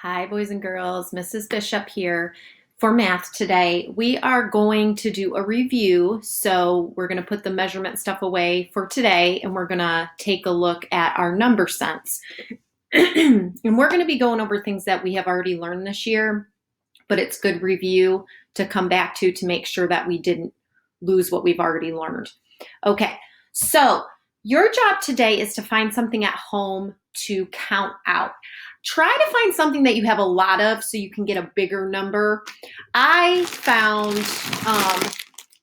Hi, boys and girls. Mrs. Bishop here for math today. We are going to do a review. So we're going to put the measurement stuff away for today and we're going to take a look at our number sense. And we're going to be going over things that we have already learned this year, but it's good review to come back to make sure that we didn't lose what we've already learned. Okay, so your job today is to find something at home to count out. Try to find something that you have a lot of so you can get a bigger number. I found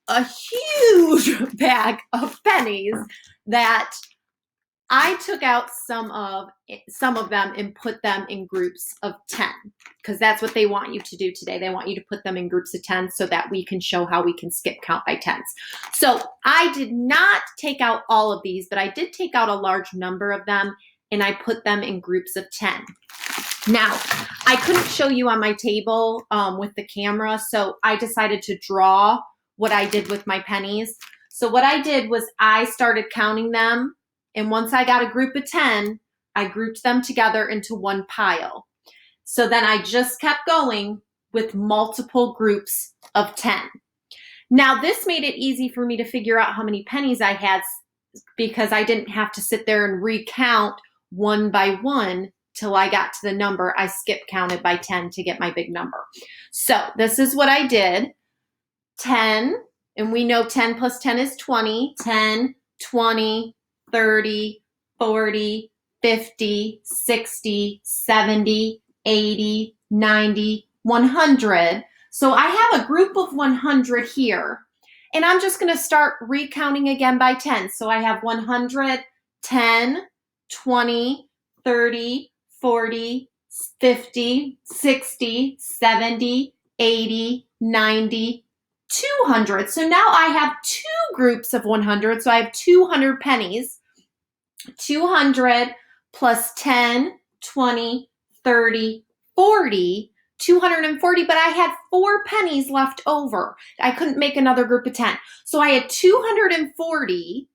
a huge bag of pennies that I took out some of them and put them in groups of 10 because that's what they want you to do today. They want you to put them in groups of 10 so that we can show how we can skip count by tens. So I did not take out all of these, but I did take out a large number of them and I put them in groups of 10. Now, I couldn't show you on my table with the camera, so I decided to draw what I did with my pennies. So what I did was I started counting them, and once I got a group of 10, I grouped them together into one pile. So then I just kept going with multiple groups of 10. Now, this made it easy for me to figure out how many pennies I had because I didn't have to sit there and recount one by one till I got to the number. I skip counted by 10 to get my big number. So this is what I did. 10, and we know 10 plus 10 is 20. 10, 20, 30, 40, 50, 60, 70, 80, 90, 100. So I have a group of 100 here. And I'm just going to start recounting again by 10. So I have 100, 10, 20, 30, 40, 50, 60, 70, 80, 90, 200. So now I have two groups of 100. So I have 200 pennies. 200 plus 10, 20, 30, 40, 240, but I had 4 pennies left over. I couldn't make another group of 10. So I had 240.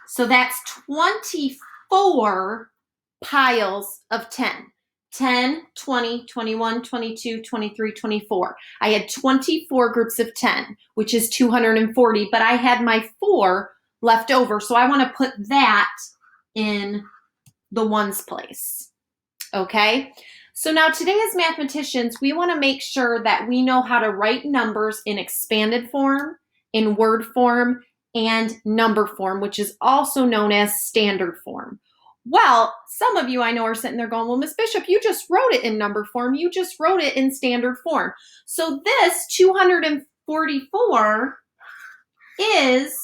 So that's 24 piles of 10. 10, 20, 21, 22, 23, 24. I had 24 groups of 10, which is 240, but I had my 4 left over. So I want to put that in the ones place. Okay? So now today as mathematicians, we want to make sure that we know how to write numbers in expanded form, in word form, and number form, which is also known as standard form. Well, some of you I know are sitting there going, well, Miss Bishop, you just wrote it in number form. You just wrote it in standard form. So this 244 is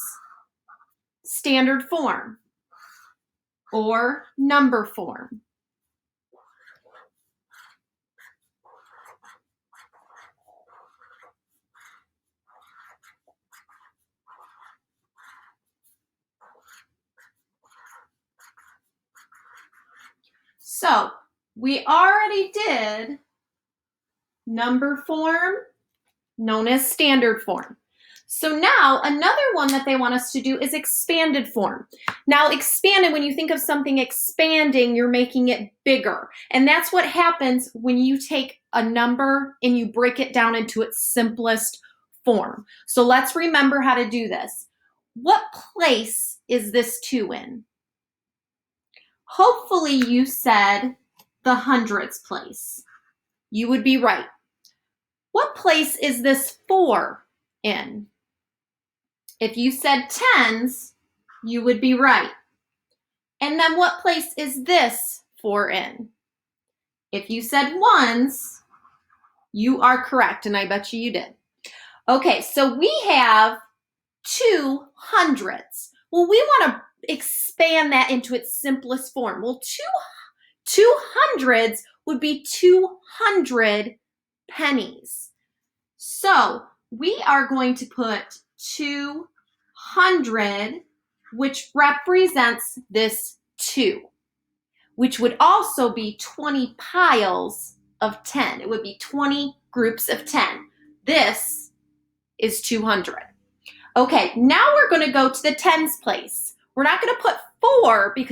standard form or number form. So we already did number form, known as standard form. So now another one that they want us to do is expanded form. Now expanded, when you think of something expanding, you're making it bigger. And that's what happens when you take a number and you break it down into its simplest form. So let's remember how to do this. What place is this 2 in? Hopefully you said the hundreds place. You would be right. What place is this 4 in? If you said tens, you would be right. And then what place is this 4 in? If you said ones, you are correct, and I bet you did. Okay, so we have 2 hundreds. Well, we want to expand that into its simplest form. Well, 200s would be 200 pennies. So we are going to put 200, which represents this 2, which would also be 20 piles of 10. It would be 20 groups of 10. This is 200. Okay, now we're going to go to the tens place. We're not going to put 4 because